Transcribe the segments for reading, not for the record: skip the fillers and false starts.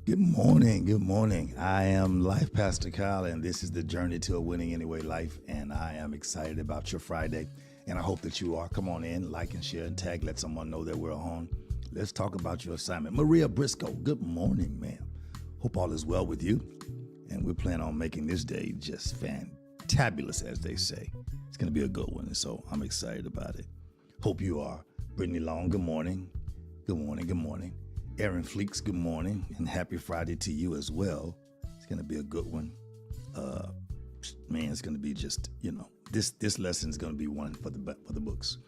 Good morning. Good morning. I am Life Pastor Kyle, and this is the Journey to a Winning Anyway Life. And I am excited about your Friday, and I hope that you are. Come on in, like and share and tag. Let someone know that we're on. Let's talk about your assignment. Maria Briscoe, good morning, ma'am. Hope all is well with you. And we plan on making this day just fantabulous, as they say. It's going to be a good one, and so I'm excited about it. Hope you are. Brittany Long, good morning. Good morning. Good morning. Aaron Fleeks, good morning, and happy Friday to you as well. It's going to be a good one. Man, it's going to be just, this lesson is going to be one for the books.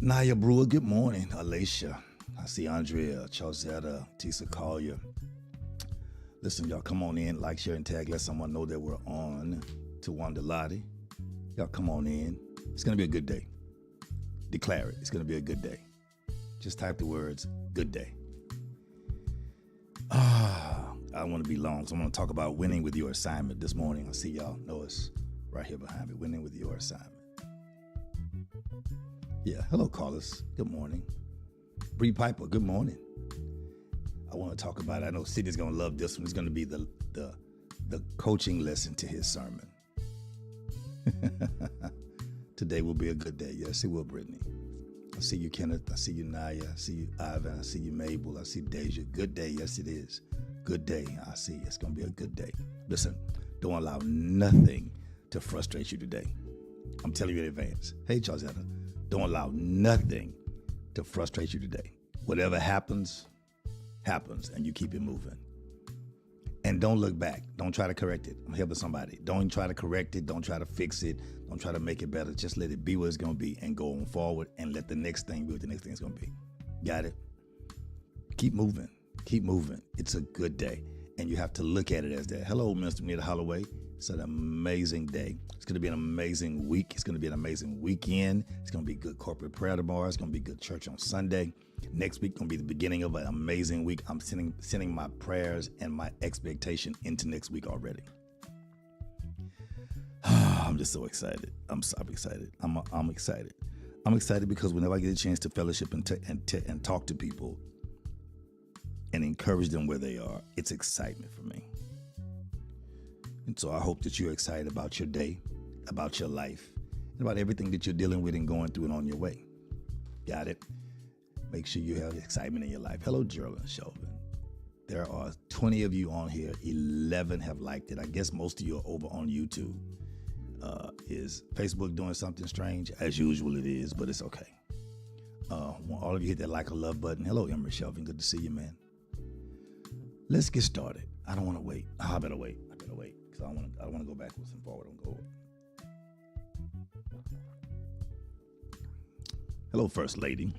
Naya Brewer, good morning. Alicia, I see Andrea, Chazetta, Tisa Collier. Listen, y'all, come on in, like, share, and tag. Let someone know that we're on. To Wanda Lottie, y'all come on in. It's going to be a good day. Declare it. It's going to be a good day. Just type the words, good day. I don't want to be long, so I'm going to talk about winning with your assignment this morning. I see y'all know it's right here behind me, winning with your assignment. Yeah, hello, callers. Good morning. Bree Piper, good morning. I want to talk about it. I know Sidney's going to love this one. It's going to be the coaching lesson to his sermon. Today will be a good day. Yes, it will, Brittany. I see you, Kenneth. I see you, Naya. I see you, Ivan. I see you, Mabel. I see Deja. Good day. Yes, it is. Good day. I see. It's going to be a good day. Listen, don't allow nothing to frustrate you today. I'm telling you in advance. Hey, Charzetta, don't allow nothing to frustrate you today. Whatever happens, happens, and you keep it moving. And don't look back. Don't try to correct it. I'm helping somebody. Don't try to correct it. Don't try to fix it. Don't try to make it better. Just let it be what it's going to be and go on forward and let the next thing be what the next thing is going to be. Got it? Keep moving. Keep moving. It's a good day. And you have to look at it as that. Hello, Mr. Nita Holloway. It's an amazing day. It's going to be an amazing week. It's going to be an amazing weekend. It's going to be good corporate prayer tomorrow. It's going to be good church on Sunday. Next week going to be the beginning of an amazing week. I'm sending my prayers and my expectation into next week already. I'm just so excited. I'm excited. I'm excited. I'm excited because whenever I get a chance to fellowship and talk to people and encourage them where they are, it's excitement for me. And so I hope that you're excited about your day, about your life, and about everything that you're dealing with and going through and on your way. Got it? Make sure you have excitement in your life. Hello, Gerald and Shelvin. There are 20 of you on here. 11 have liked it. I guess most of you are over on YouTube. Is Facebook doing something strange? As usual it is, but it's okay. All of you hit that like or love button. Hello, Emery Shelvin. Good to see you, man. Let's get started. I don't want to wait. I better wait. Because I don't want to go backwards and forward. I'm going. Hello, First Lady.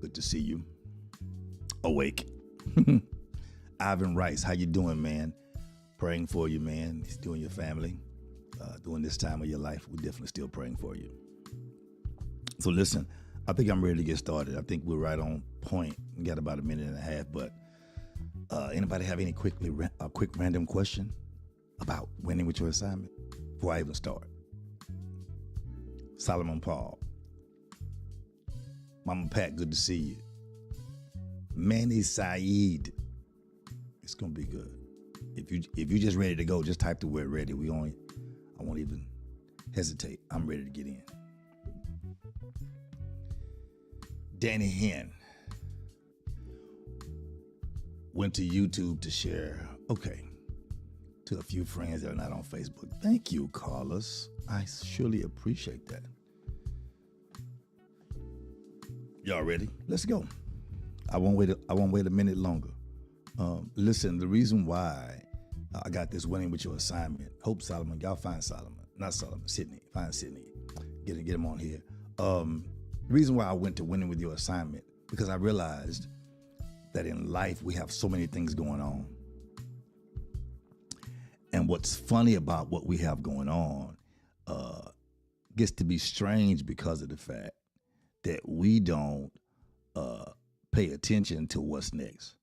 Good to see you. Awake. Ivan Rice, how you doing, man? Praying for you, man. He's doing your family. During this time of your life, we're definitely still praying for you. So listen, I think I'm ready to get started. I think we're right on point. We got about a minute and a half, but anybody have any quick random question about winning with your assignment before I even start? Solomon Paul. Mama Pat, good to see you. Manny Saeed. It's gonna be good. If you just ready to go, just type the word ready. I won't even hesitate. I'm ready to get in. Danny Hen went to YouTube to share, to a few friends that are not on Facebook. Thank you, Carlos. I surely appreciate that. Y'all ready? Let's go. I won't wait a minute longer. Listen, the reason why I got this winning with your assignment. Hope Solomon, y'all find Solomon, not Solomon, Sydney. Find Sydney. Get him on here. The reason why I went to winning with your assignment because I realized that in life we have so many things going on. And what's funny about what we have going on gets to be strange because of the fact that we don't pay attention to what's next.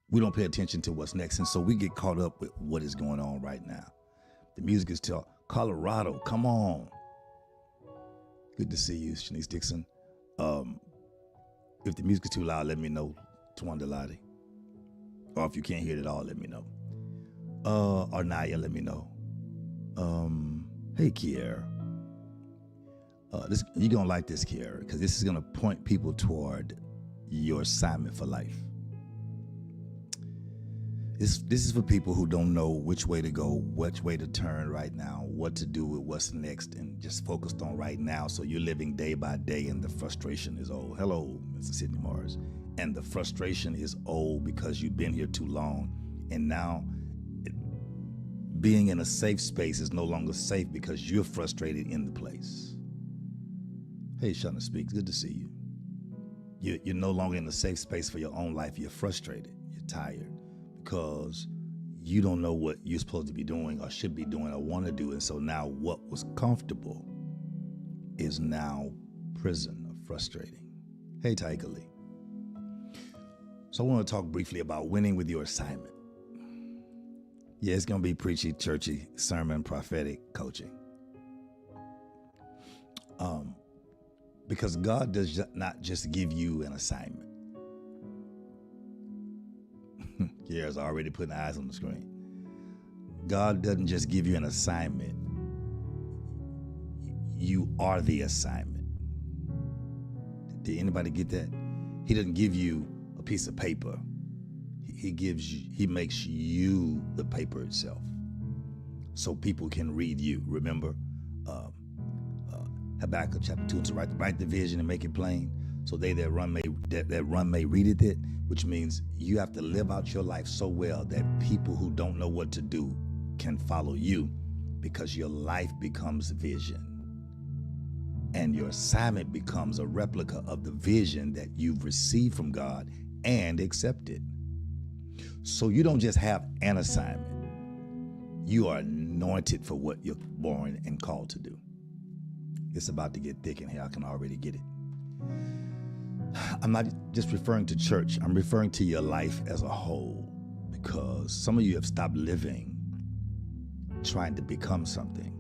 We don't pay attention to what's next, and so we get caught up with what is going on right now. The music is till Colorado, come on. Good to see you, Shanice Dixon. If the music is too loud, let me know, Twanda Lottie. Or if you can't hear it at all, let me know. Or Naya, let me know. Hey, Kiera. You're going to like this, Kiera, because this is going to point people toward your assignment for life. This is for people who don't know which way to go, which way to turn right now, what to do with what's next, and just focused on right now. So you're living day by day, and the frustration is old. Hello, Mr. Sidney Morris. And the frustration is old because you've been here too long, and now being in a safe space is no longer safe because you're frustrated in the place. Hey, Shauna Speaks, good to see you. You're no longer in a safe space for your own life. You're frustrated. You're tired because you don't know what you're supposed to be doing or should be doing or want to do. And so now what was comfortable is now prison or frustrating. Hey, Taika Lee. So I want to talk briefly about winning with your assignment. Yeah, it's going to be preachy, churchy, sermon, prophetic, coaching. Because God does not just give you an assignment. Kiara's already putting eyes on the screen. God doesn't just give you an assignment. You are the assignment. Did anybody get that? He doesn't give you a piece of paper. He makes you the paper itself, so people can read you. Remember, Habakkuk chapter 2, to write the vision and make it plain, so they that run may read it. Which means you have to live out your life so well that people who don't know what to do can follow you, because your life becomes vision, and your assignment becomes a replica of the vision that you've received from God and accepted. So you don't just have an assignment. You are anointed for what you're born and called to do. It's about to get thick in here. I can already get it. I'm not just referring to church. I'm referring to your life as a whole, because some of you have stopped living trying to become something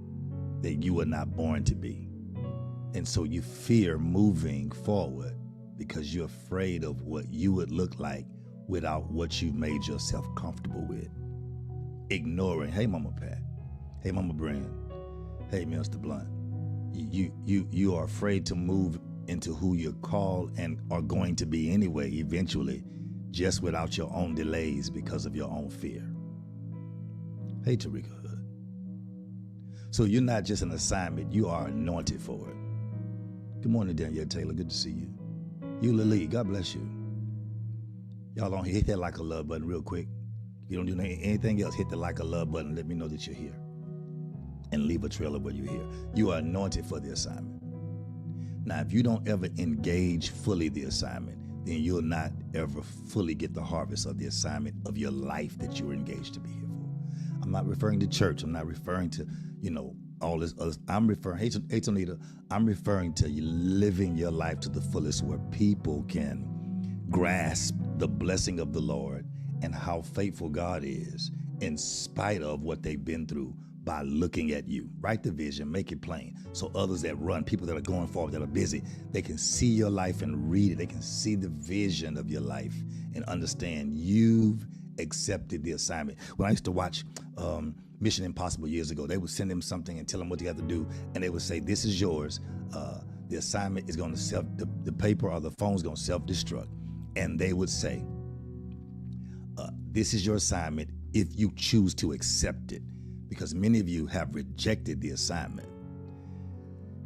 that you were not born to be. And so you fear moving forward because you're afraid of what you would look like without what you've made yourself comfortable with. Ignoring, hey, Mama Pat. Hey, Mama Brand. Hey, Mr. Blunt. You are afraid to move into who you're called and are going to be anyway, eventually, just without your own delays because of your own fear. Hey, Tarika Hood. So you're not just an assignment, you are anointed for it. Good morning, Danielle Taylor. Good to see you. You, Lily, God bless you. Y'all on here, hit that like a love button real quick. If you don't do anything else, hit the like a love button. Let me know that you're here. And leave a trail of what you're here. You are anointed for the assignment. Now, if you don't ever engage fully the assignment, then you'll not ever fully get the harvest of the assignment of your life that you were engaged to be here for. I'm not referring to church. I'm not referring to, all this other. I'm referring, hey Tonita, I'm referring to you living your life to the fullest, where people can grasp the blessing of the Lord and how faithful God is in spite of what they've been through, by looking at you. Write the vision, make it plain, so others that run, people that are going forward, that are busy, they can see your life and read it. They can see the vision of your life and understand you've accepted the assignment. When I used to watch Mission Impossible years ago, they would send them something and tell them what they have to do, and they would say, this is yours. The assignment is going to the paper or the phone is going to self-destruct. And they would say, this is your assignment if you choose to accept it. Because many of you have rejected the assignment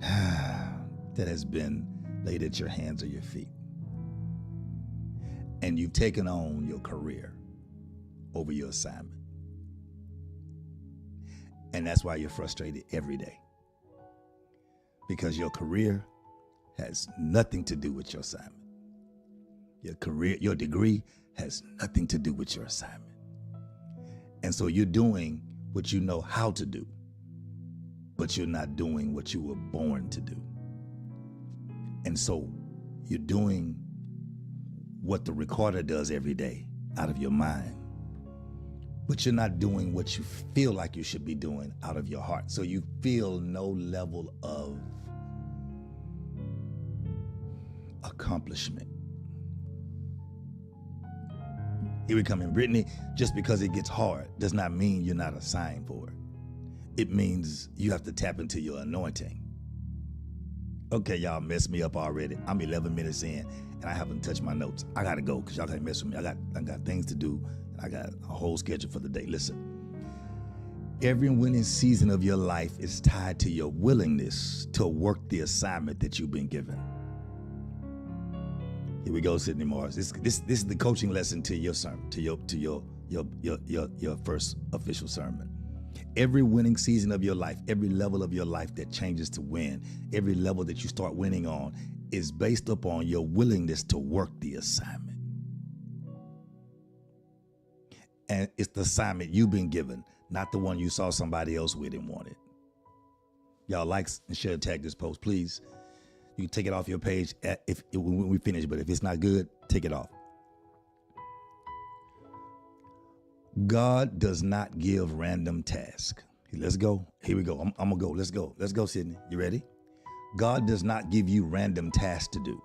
that has been laid at your hands or your feet. And you've taken on your career over your assignment. And that's why you're frustrated every day. Because your career has nothing to do with your assignment. Your degree has nothing to do with your assignment. And so you're doing what you know how to do, but you're not doing what you were born to do. And so you're doing what the recorder does every day out of your mind, but you're not doing what you feel like you should be doing out of your heart. So you feel no level of accomplishment. Here we come in. Brittany, just because it gets hard does not mean you're not assigned for it. It means you have to tap into your anointing. Okay, y'all messed me up already. I'm 11 minutes in and I haven't touched my notes. I gotta go because y'all can't mess with me. I got things to do and I got a whole schedule for the day. Listen, every winning season of your life is tied to your willingness to work the assignment that you've been given. Here we go, Sydney Morris. This is the coaching lesson to your sermon, to your first official sermon. Every winning season of your life, every level of your life that changes to win, every level that you start winning on is based upon your willingness to work the assignment. And it's the assignment you've been given, not the one you saw somebody else with and wanted. Y'all like and share and tag this post, please. You can take it off your page when we finish, but if it's not good, take it off. God does not give random tasks. Let's go. Here we go. I'm gonna go. Let's go. Let's go, Sydney. You ready? God does not give you random tasks to do.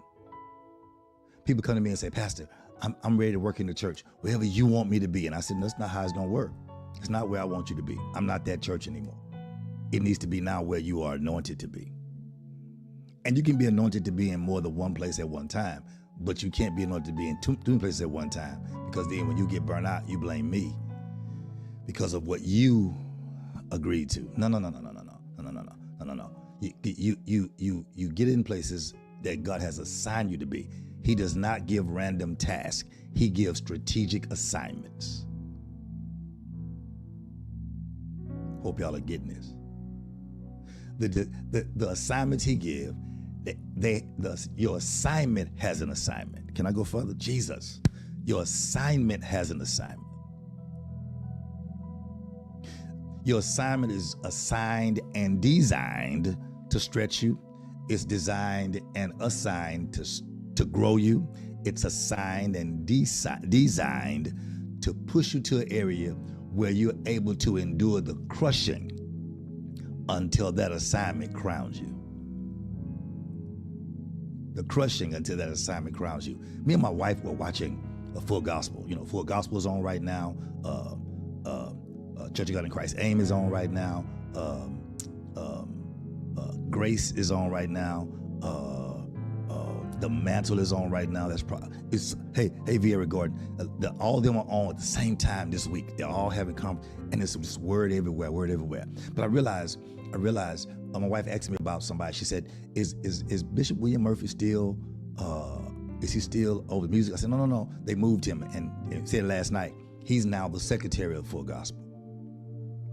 People come to me and say, Pastor, I'm ready to work in the church, wherever you want me to be. And I said, no, that's not how it's gonna work. It's not where I want you to be. I'm not that church anymore. It needs to be now where you are anointed to be. And you can be anointed to be in more than one place at one time, but you can't be anointed to be in two places at one time, because then when you get burnt out, you blame me because of what you agreed to. No. You get in places that God has assigned you to be. He does not give random tasks. He gives strategic assignments. Hope y'all are getting this. The assignments he gives, your assignment has an assignment. Can I go further? Jesus, your assignment has an assignment. Your assignment is assigned and designed to stretch you. It's designed and assigned to grow you. It's assigned and designed to push you to an area where you're able to endure the crushing until that assignment crowns you. The crushing until that assignment crowns you. Me and my wife were watching a Full Gospel. You know, Full Gospel is on right now. Church of God in Christ AIM is on right now. Grace is on right now. The Mantle is on right now. Hey Vieira Gordon. All of them are on at the same time this week. They're all having and it's just word everywhere. But I realized. My wife asked me about somebody. She said, "Is Bishop William Murphy still? Is he still over the music?" I said, "No. They moved him." And he said last night, he's now the secretary of Full Gospel.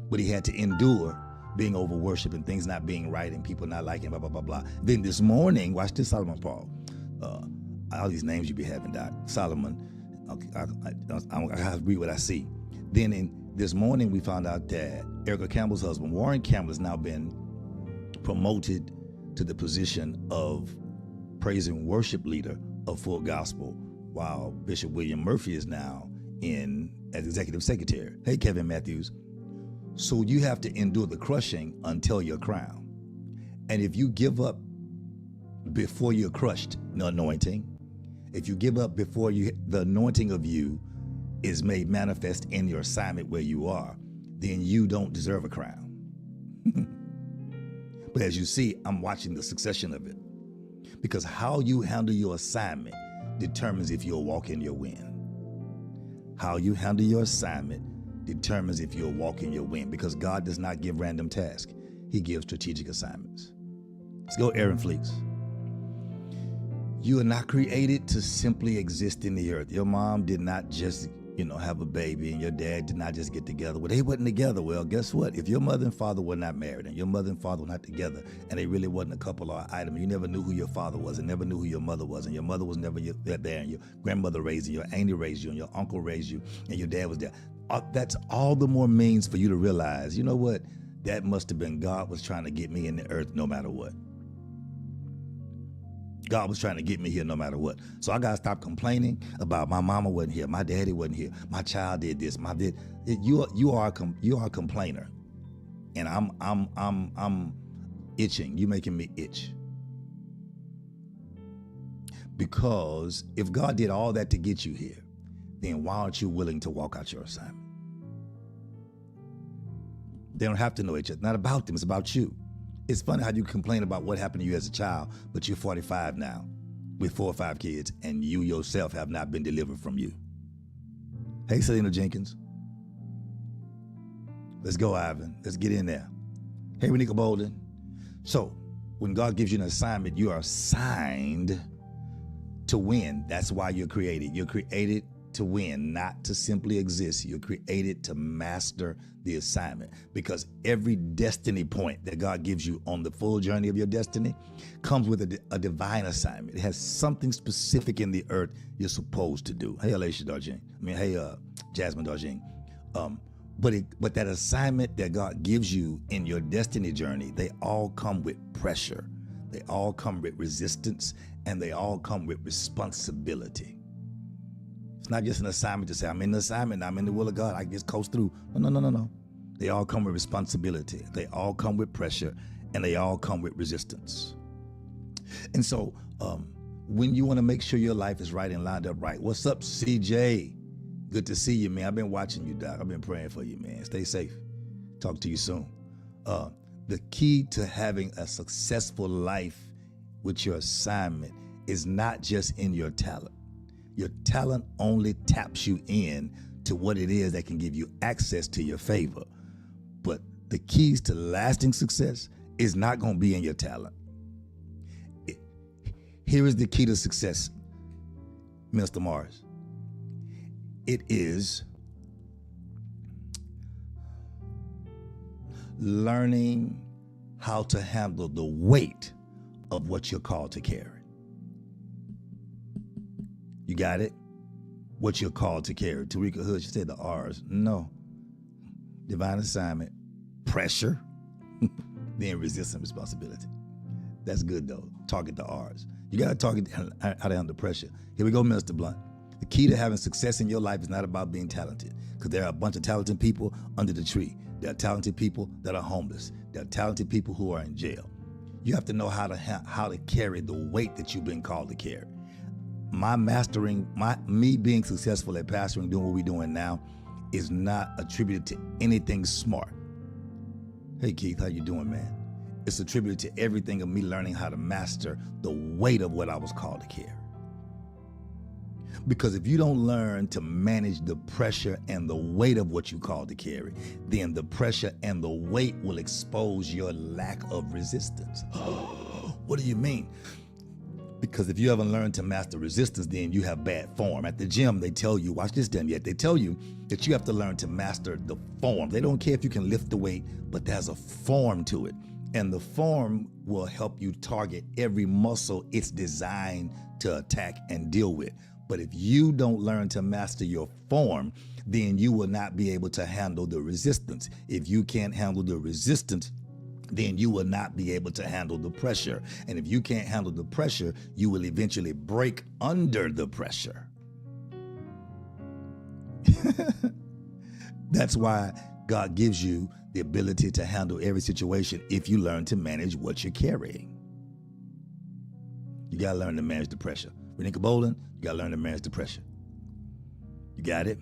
But he had to endure being over worship and things not being right and people not liking, blah, blah, blah, blah. Then this morning, watch this, Solomon Paul. All these names you be having, Doc. Solomon. Okay, I have to read what I see. Then this morning, we found out that Erica Campbell's husband, Warren Campbell, has now been promoted to the position of praise and worship leader of Full Gospel, while Bishop William Murphy is now as executive secretary. Hey, Kevin Matthews. So you have to endure the crushing until you're crowned. And if you give up before you're crushed, the anointing, if you give up before the anointing of you is made manifest in your assignment where you are, then you don't deserve a crown. But as you see, I'm watching the succession of it, because how you handle your assignment determines if you'll walk in your win. How you handle your assignment determines if you'll walk in your win, because God does not give random tasks. He gives strategic assignments. Let's go, Aaron Fleeks. You are not created to simply exist in the earth. Your mom did not just, have a baby, and your dad did not just get together. Well, they wasn't together. Well, guess what? If your mother and father were not married, and your mother and father were not together, and they really wasn't a couple or an item, you never knew who your father was and never knew who your mother was, and your mother was never there, and your grandmother raised you, your auntie raised you, and your uncle raised you, and your dad was there. That's all the more means for you to realize, you know what? That must have been God was trying to get me in the earth no matter what. God was trying to get me here no matter what. So I got to stop complaining about my mama wasn't here, my daddy wasn't here, my child did this, you are a complainer. And I'm itching. You making me itch. Because if God did all that to get you here, then why aren't you willing to walk out your assignment? They don't have to know each other. It's not about them, it's about you. It's funny how you complain about what happened to you as a child, but you're 45 now with 4 or 5 kids, and you yourself have not been delivered from you. Hey, Selena Jenkins. Let's go, Ivan. Let's get in there. Hey, Renika Bolden. So, when God gives you an assignment, you are assigned to win. That's why you're created. You're created to win, not to simply exist. You're created to master the assignment, because every destiny point that God gives you on the full journey of your destiny comes with a divine assignment. It has something specific in the earth you're supposed to do. Hey, Alicia Darjean. Hey, Jasmine Darjean. But that assignment that God gives you in your destiny journey, they all come with pressure. They all come with resistance, and they all come with responsibility. It's not just an assignment to say, I'm in the assignment, I'm in the will of God, I just coast through. No. They all come with responsibility. They all come with pressure, and they all come with resistance. And so when you want to make sure your life is right and lined up right, what's up, CJ? Good to see you, man. I've been watching you, Doc. I've been praying for you, man. Stay safe. Talk to you soon. The key to having a successful life with your assignment is not just in your talent. Your talent only taps you in to what it is that can give you access to your favor. But the keys to lasting success is not going to be in your talent. Here is the key to success, Mr. Morris. It is learning how to handle the weight of what you're called to carry. You got it? What you're called to carry. Tarika Hood, she said the R's. No. Divine assignment, pressure, then resistance, responsibility. That's good though. Target the R's. You got to target how to handle pressure. Here we go, Mr. Blunt. The key to having success in your life is not about being talented, because there are a bunch of talented people under the tree. There are talented people that are homeless. There are talented people who are in jail. You have to know how to carry the weight that you've been called to carry. Me being successful at pastoring, doing what we're doing now, is not attributed to anything smart. Hey Keith, how you doing, man? It's attributed to everything of me learning how to master the weight of what I was called to carry. Because if you don't learn to manage the pressure and the weight of what you called to carry, then the pressure and the weight will expose your lack of resistance. What do you mean? Because if you haven't learned to master resistance, then you have bad form. At the gym, they tell you, watch this, damn yet, they tell you that you have to learn to master the form. They don't care if you can lift the weight, but there's a form to it. And the form will help you target every muscle it's designed to attack and deal with. But if you don't learn to master your form, then you will not be able to handle the resistance. If you can't handle the resistance, then you will not be able to handle the pressure. And if you can't handle the pressure, you will eventually break under the pressure. That's why God gives you the ability to handle every situation if you learn to manage what you're carrying. You got to learn to manage the pressure. Renika Bolden, you got to learn to manage the pressure. You got it?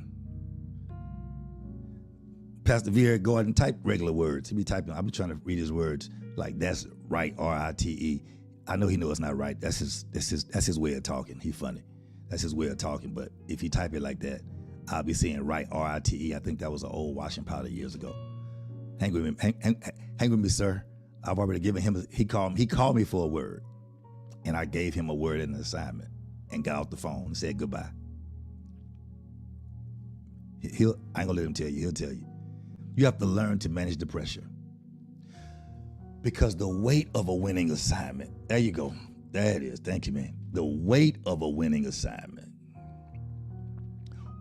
Pastor Vera, go ahead and type regular words. He be typing. I'll be trying to read his words like that's right, R-I-T-E. I know he knows it's not right. That's his way of talking. He's funny. That's his way of talking. But if he type it like that, I'll be saying right, R-I-T-E. I think that was an old washing powder years ago. Hang with me, hang with me, sir. I've already given him. He called me for a word, and I gave him a word and an assignment, and got off the phone and said goodbye. I ain't gonna let him tell you. He'll tell you. You have to learn to manage the pressure, because the weight of a winning assignment, there you go. There it is. Thank you, man. The weight of a winning assignment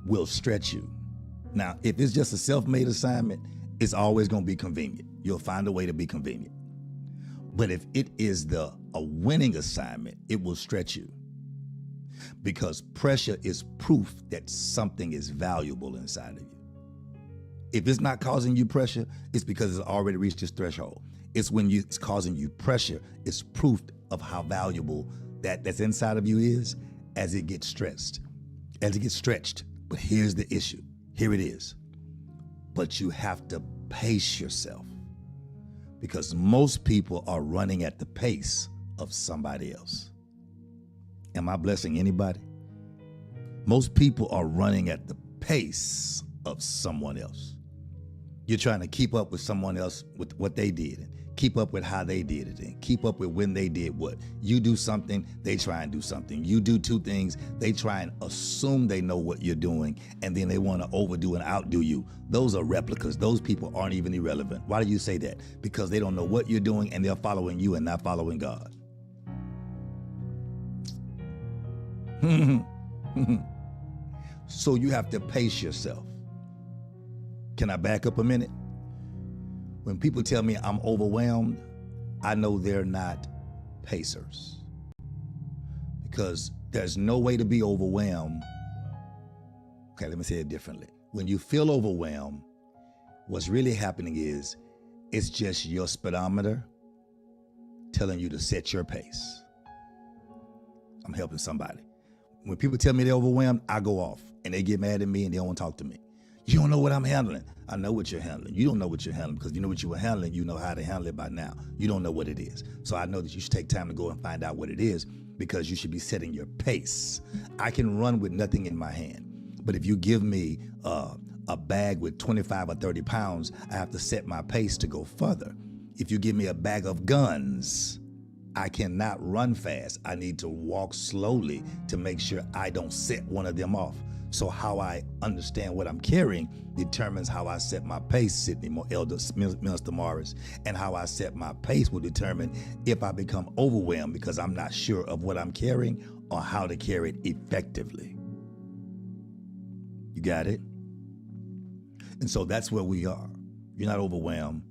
will stretch you. Now, if it's just a self-made assignment, it's always going to be convenient. You'll find a way to be convenient. But if it is a winning assignment, it will stretch you, because pressure is proof that something is valuable inside of you. If it's not causing you pressure, it's because it's already reached its threshold. It's when it's causing you pressure, it's proof of how valuable that's inside of you is as it gets stressed. As it gets stretched, But here's the issue. Here it is. But you have to pace yourself, because most people are running at the pace of somebody else. Am I blessing anybody? Most people are running at the pace of someone else. You're trying to keep up with someone else with what they did, and keep up with how they did it, and keep up with when they did what. You do something, they try and do something. You do two things, they try and assume they know what you're doing, and then they want to overdo and outdo you. Those are replicas. Those people aren't even irrelevant. Why do you say that? Because they don't know what you're doing, and they're following you and not following God. So you have to pace yourself. Can I back up a minute? When people tell me I'm overwhelmed, I know they're not pacers. Because there's no way to be overwhelmed. Okay, let me say it differently. When you feel overwhelmed, what's really happening is it's just your speedometer telling you to set your pace. I'm helping somebody. When people tell me they're overwhelmed, I go off and they get mad at me and they don't want to talk to me. You don't know what I'm handling. I know what you're handling. You don't know what you're handling, because if you know what you were handling, you know how to handle it by now. You don't know what it is. So I know that you should take time to go and find out what it is, because you should be setting your pace. I can run with nothing in my hand, but if you give me a bag with 25 or 30 pounds, I have to set my pace to go further. If you give me a bag of guns, I cannot run fast. I need to walk slowly to make sure I don't set one of them off. So how I understand what I'm carrying determines how I set my pace, Sidney Elder Minister Morris, and how I set my pace will determine if I become overwhelmed because I'm not sure of what I'm carrying or how to carry it effectively. You got it? And so that's where we are. You're not overwhelmed.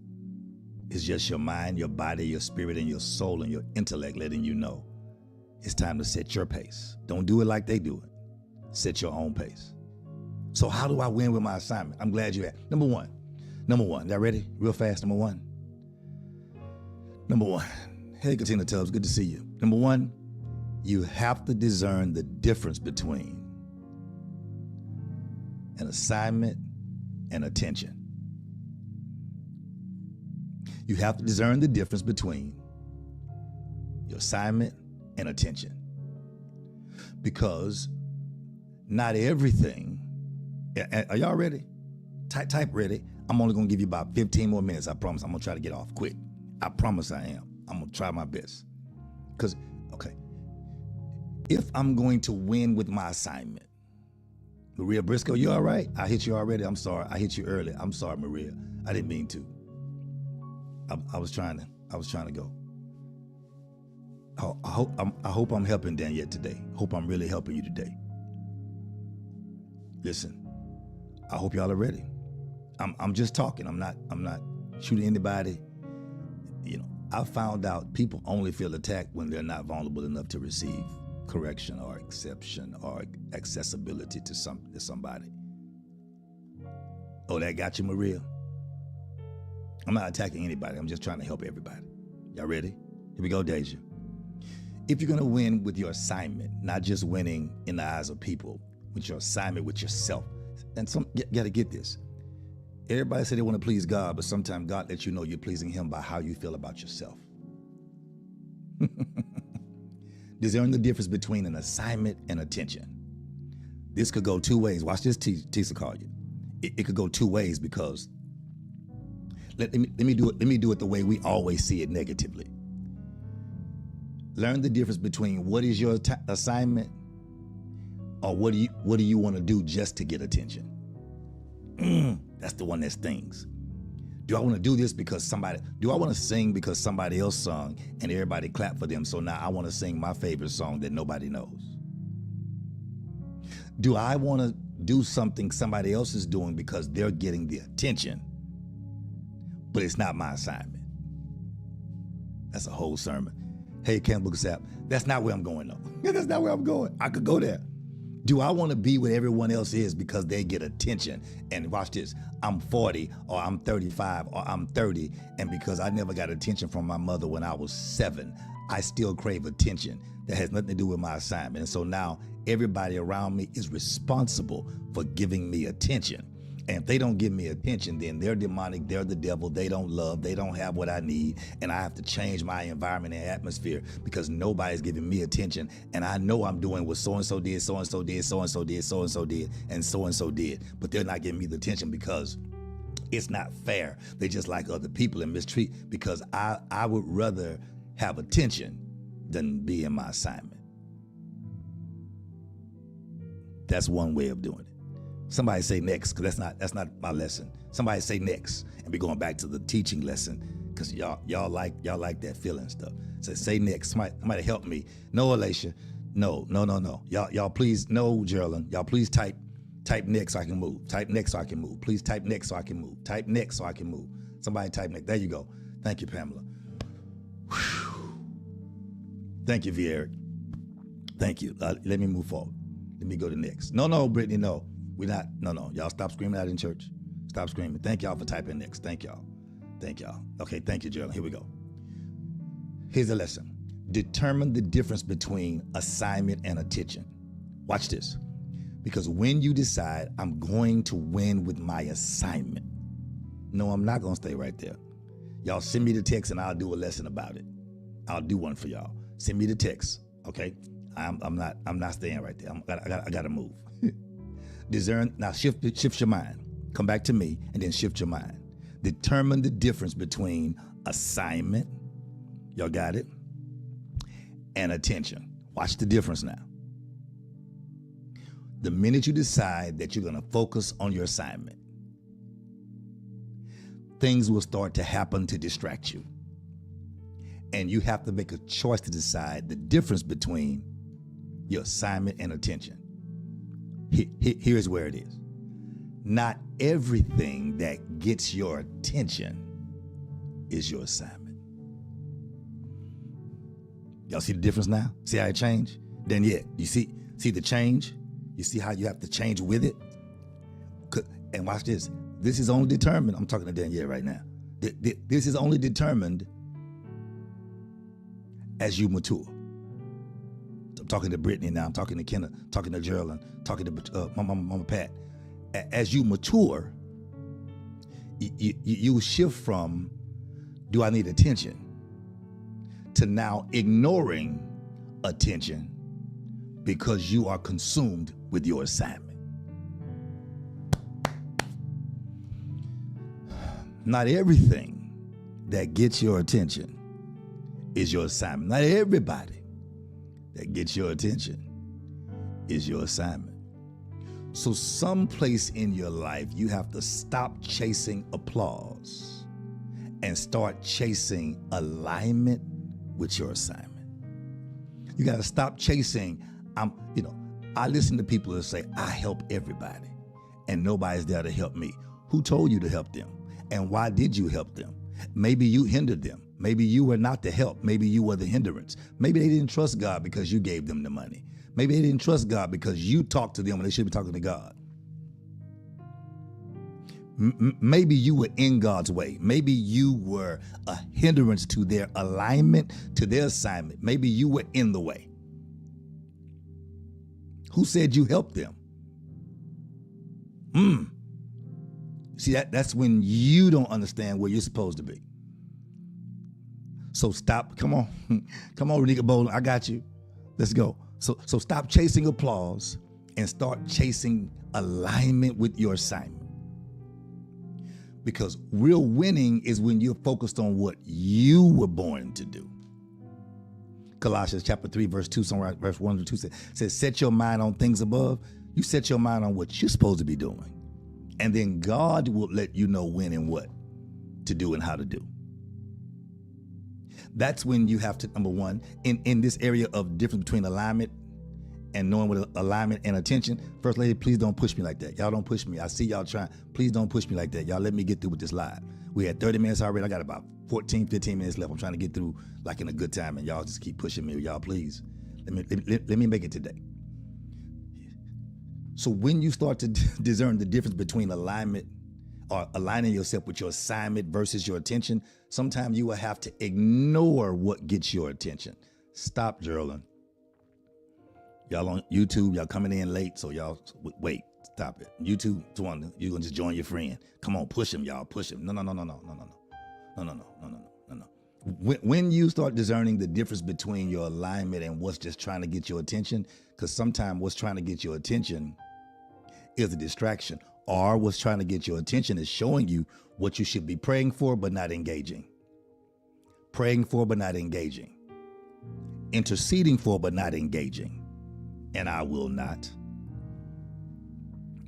It's just your mind, your body, your spirit, and your soul and your intellect letting you know it's time to set your pace. Don't do it like they do it. Set your own pace. So how do I win with my assignment? I'm glad you asked. Number one. Y'all ready? Real fast. Number one. Hey, Katina Tubbs, good to see you. Number one, you have to discern the difference between an assignment and attention. You have to discern the difference between your assignment and attention. Because not everything, are y'all ready? Type ready. I'm only gonna give you about 15 more minutes, I promise. I'm gonna try to get off quick. I promise I am. I'm gonna try my best. Because, okay, if I'm going to win with my assignment, Maria Briscoe, you all right? I hit you already, I'm sorry. I hit you early. I'm sorry, Maria. I didn't mean to. I was trying to go. I hope I'm helping Danielle today. Hope I'm really helping you today. Listen, I hope y'all are ready. I'm just talking. I'm not shooting anybody. You know, I found out people only feel attacked when they're not vulnerable enough to receive correction or exception or accessibility to somebody. Oh, that got you, Maria? I'm not attacking anybody. I'm just trying to help everybody. Y'all ready? Here we go, Deja. If you're going to win with your assignment, not just winning in the eyes of people, with your assignment with yourself. And you got to get this. Everybody say they want to please God, but sometimes God lets you know you're pleasing him by how you feel about yourself. Discern the difference between an assignment and attention. This could go two ways. Watch this, Tisa call you. It could go two ways, because let me do it the way we always see it negatively. Learn the difference between what is your assignment or what do you want to do just to get attention. That's the one that stings. Do I want to do this because do I want to sing because somebody else sung and everybody clapped for them, so now I want to sing my favorite song that nobody knows? Do I want to do something somebody else is doing because they're getting the attention, but it's not my assignment? That's a whole sermon. Hey, Campbell Sapp, that's not where I'm going though. That's not where I'm going. I could go there. Do I want to be where everyone else is because they get attention? And watch this, I'm 40 or I'm 35 or I'm 30, and because I never got attention from my mother when I was 7, I still crave attention that has nothing to do with my assignment. And so now everybody around me is responsible for giving me attention. And if they don't give me attention, then they're demonic, they're the devil, they don't love, they don't have what I need, and I have to change my environment and atmosphere because nobody's giving me attention. And I know I'm doing what so-and-so did, so-and-so did, so-and-so did, so-and-so did, and so-and-so did. But they're not giving me the attention because it's not fair. They just like other people and mistreat, because I would rather have attention than be in my assignment. That's one way of doing it. Somebody say next, because that's not my lesson. Somebody say next, and we're going back to the teaching lesson, because y'all like that feeling stuff. So say next. Somebody help me. No, Alicia. No. Y'all please, no, Geraldine. Y'all please type next so I can move. Type next so I can move. Please type next so I can move. Type next so I can move. Somebody type next. There you go. Thank you, Pamela. Whew. Thank you, Vieric. Thank you. Let me move forward. Let me go to next. No, Brittany, no. We're not. No. Y'all stop screaming out in church. Stop screaming. Thank y'all for typing next. Thank y'all. Okay, thank you, Gerald. Here we go. Here's the lesson. Determine the difference between assignment and attention. Watch this. Because when you decide I'm going to win with my assignment, no, I'm not going to stay right there. Y'all send me the text and I'll do a lesson about it. I'll do one for y'all. Send me the text, okay? I'm not staying right there. I got to move. Discern, now shift your mind. Come back to me and then shift your mind. Determine the difference between assignment, y'all got it, and attention. Watch the difference now. The minute you decide that you're going to focus on your assignment, things will start to happen to distract you. And you have to make a choice to decide the difference between your assignment and attention. Here's where it is. Not everything that gets your attention is your assignment. Y'all see the difference now? See how it changed? Then you see the change? You see how you have to change with it? And watch this. This is only determined, I'm talking to Danielle right now. This is only determined as you mature. I'm talking to Brittany now, I'm talking to Kenna, talking to Geraldine, talking to Mama Pat. As you mature, you shift from, do I need attention, to now ignoring attention because you are consumed with your assignment. Not everything that gets your attention is your assignment. Not everybody that gets your attention is your assignment. So someplace in your life, you have to stop chasing applause and start chasing alignment with your assignment. You got to stop chasing. I listen to people that say, I help everybody and nobody's there to help me. Who told you to help them? And why did you help them? Maybe you hindered them. Maybe you were not the help. Maybe you were the hindrance. Maybe they didn't trust God because you gave them the money. Maybe they didn't trust God because you talked to them when they should be talking to God. Maybe you were in God's way. Maybe you were a hindrance to their alignment, to their assignment. Maybe you were in the way. Who said you helped them? See, that's when you don't understand where you're supposed to be. So stop. Come on, Renika Bowling. I got you. Let's go. So stop chasing applause and start chasing alignment with your assignment. Because real winning is when you're focused on what you were born to do. Colossians chapter 3, verse 2, somewhere verse 1 to 2 says, set your mind on things above. You set your mind on what you're supposed to be doing. And then God will let you know when and what to do and how to do. That's when you have to, number one, in this area of difference between alignment and knowing what alignment and attention. First lady, please don't push me like that. Y'all don't push me. I see y'all trying. Please don't push me like that. Y'all let me get through with this live. We had 30 minutes already. I got about 14, 15 minutes left. I'm trying to get through like in a good time, and y'all just keep pushing me. Y'all, please. Let me make it today. So when you start to discern the difference between alignment or aligning yourself with your assignment versus your attention, sometimes you will have to ignore what gets your attention. Stop, Geraldine. Y'all on YouTube, y'all coming in late, so y'all wait. Stop it. YouTube, you're gonna just join your friend. Come on, push him, y'all. Push him. No. When you start discerning the difference between your alignment and what's just trying to get your attention, because sometimes what's trying to get your attention is a distraction, or what's trying to get your attention is showing you what you should be praying for but not engaging. Praying for but not engaging. Interceding for but not engaging. And I will not.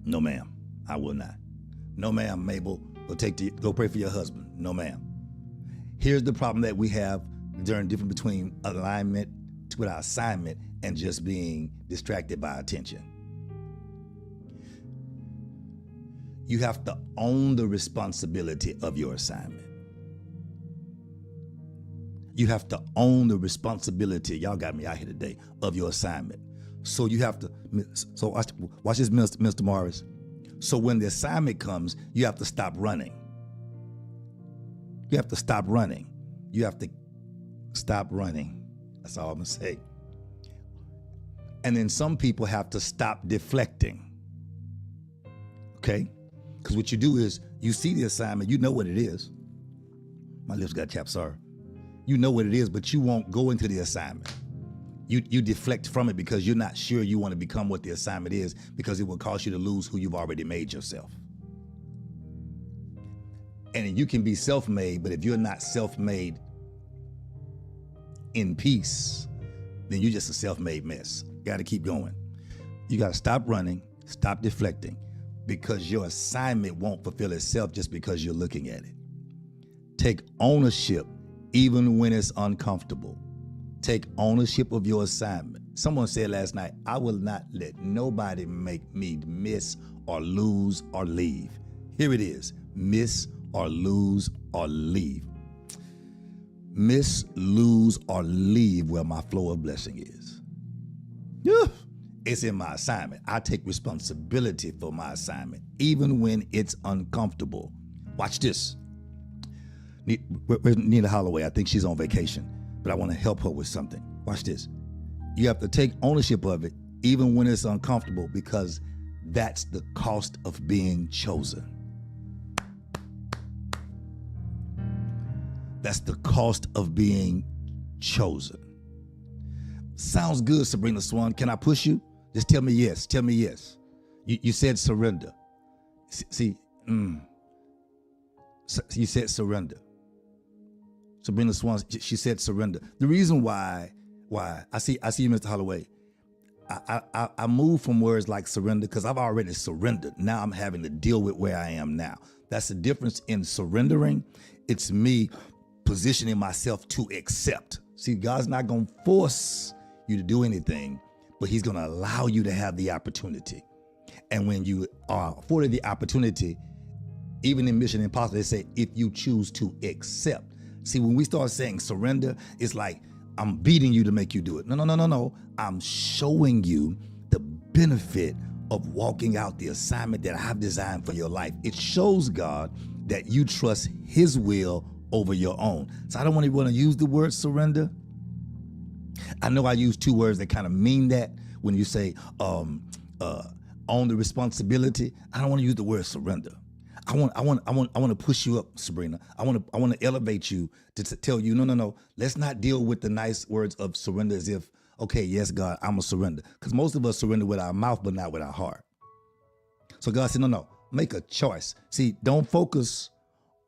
No, ma'am. I will not. No, ma'am, Mabel. Go pray for your husband. No, ma'am. Here's the problem that we have during difference between alignment with our assignment and just being distracted by attention. You have to own the responsibility of your assignment. You have to own the responsibility, y'all got me out here today, of your assignment. So you have to, so watch this, Mr. Morris. So when the assignment comes, you have to stop running. You have to stop running. You have to stop running. That's all I'm gonna say. And then some people have to stop deflecting. Okay? Because what you do is you see the assignment, you know what it is. My lips got chapped, sorry. You know what it is, but you won't go into the assignment. You deflect from it because you're not sure you want to become what the assignment is, because it will cause you to lose who you've already made yourself. And you can be self-made, but if you're not self-made in peace, then you're just a self-made mess. Got to keep going. You got to stop running, stop deflecting, because your assignment won't fulfill itself just because you're looking at it. Take ownership even when it's uncomfortable. Take ownership of your assignment. Someone said last night, I will not let nobody make me miss or lose or leave. Here it is, miss or lose or leave. Miss, lose, or leave where my flow of blessing is. It's in my assignment. I take responsibility for my assignment, even when it's uncomfortable. Watch this. Where's Nina Holloway? I think she's on vacation, but I want to help her with something. Watch this. You have to take ownership of it, even when it's uncomfortable, because that's the cost of being chosen. That's the cost of being chosen. Sounds good, Sabrina Swan. Can I push you? Just tell me yes. Tell me yes. You said surrender. You said surrender. Sabrina Swan, she said surrender. The reason why I see you, Mr. Holloway. I move from words like surrender because I've already surrendered. Now I'm having to deal with where I am now. That's the difference in surrendering. It's me positioning myself to accept. See, God's not going to force you to do anything, but he's going to allow you to have the opportunity. And when you are afforded the opportunity, even in Mission Impossible, they say, if you choose to accept. See, when we start saying surrender, it's like, I'm beating you to make you do it. No. I'm showing you the benefit of walking out the assignment that I have designed for your life. It shows God that you trust his will over your own. So I don't want to use the word surrender. I know I use two words that kind of mean that when you say own the responsibility. I don't want to use the word surrender. I want to push you up, Sabrina. I want to elevate you to tell you, no. Let's not deal with the nice words of surrender as if, okay, yes, God, I'm a surrender. Because most of us surrender with our mouth, but not with our heart. So God said, no, make a choice. See, don't focus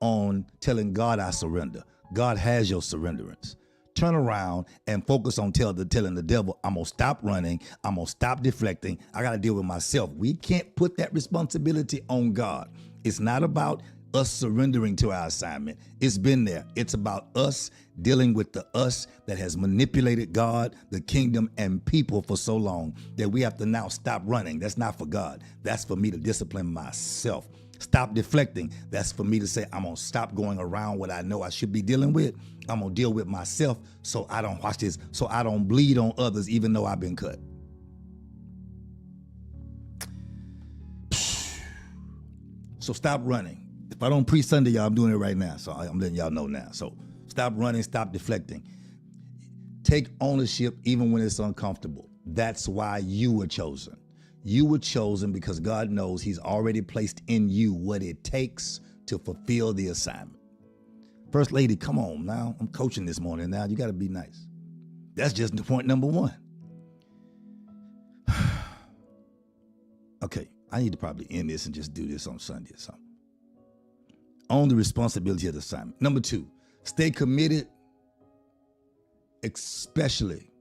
on telling God I surrender. God has your surrenderance. Turn around and focus on telling the devil, I'm going to stop running. I'm going to stop deflecting. I got to deal with myself. We can't put that responsibility on God. It's not about us surrendering to our assignment. It's been there. It's about us dealing with the us that has manipulated God, the kingdom, and people for so long that we have to now stop running. That's not for God. That's for me to discipline myself. Stop deflecting. That's for me to say, I'm going to stop going around what I know I should be dealing with. I'm going to deal with myself so I don't, watch this, so I don't bleed on others even though I've been cut. So stop running. If I don't preach Sunday, y'all, I'm doing it right now. So I'm letting y'all know now. So stop running, stop deflecting. Take ownership even when it's uncomfortable. That's why you were chosen. You were chosen because God knows he's already placed in you what it takes to fulfill the assignment. First lady, come on now. I'm coaching this morning now. You got to be nice. That's just point number one. Okay, I need to probably end this and just do this on Sunday or something. Own the responsibility of the assignment. Number two, stay committed, especially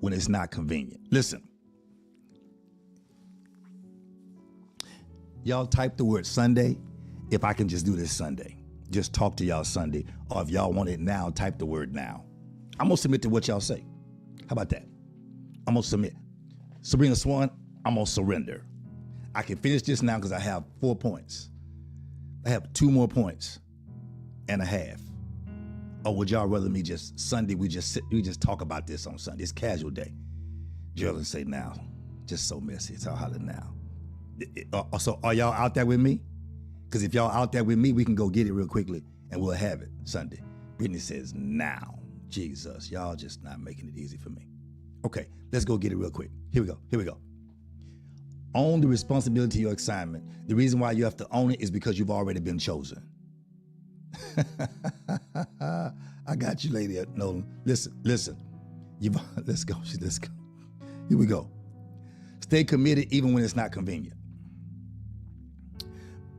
when it's not convenient. Listen, y'all type the word Sunday. If I can just do this Sunday, just talk to y'all Sunday. Or if y'all want it now, type the word now. I'm going to submit to what y'all say. How about that? I'm going to submit. Sabrina Swan, I'm going to surrender. I can finish this now because I have 4 points. I have 2 more points and a half. Or would y'all rather me just Sunday, we just talk about this on Sunday. It's casual day. Geraldine say now, just so messy. It's all hollering now. So are y'all out there with me? Because if y'all out there with me, we can go get it real quickly and we'll have it Sunday. Brittany says now. Jesus, y'all just not making it easy for me. Okay, let's go get it real quick. Here we go. Own the responsibility of your assignment. The reason why you have to own it is because you've already been chosen. I got you, Lady Nolan. Listen. Let's go. Here we go. Stay committed even when it's not convenient.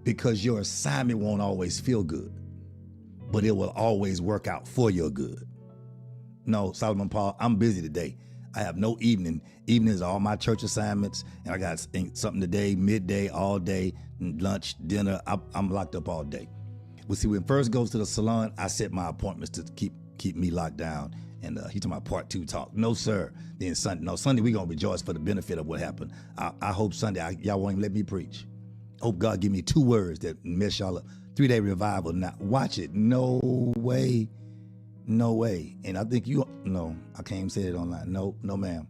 Because your assignment won't always feel good, but it will always work out for your good. No, Solomon Paul, I'm busy today. I have no evening. Evenings are all my church assignments, and I got something today, midday, all day, lunch, dinner. I'm locked up all day. Well, see, when first goes to the salon, I set my appointments to keep me locked down. And he talking about part 2 talk. No, sir. Then Sunday we gonna rejoice for the benefit of what happened. I hope Sunday y'all won't even let me preach. Hope God give me 2 words that mess y'all up. 3-day revival. Now watch it. No way. And I think no, I can't even say it online. No, ma'am.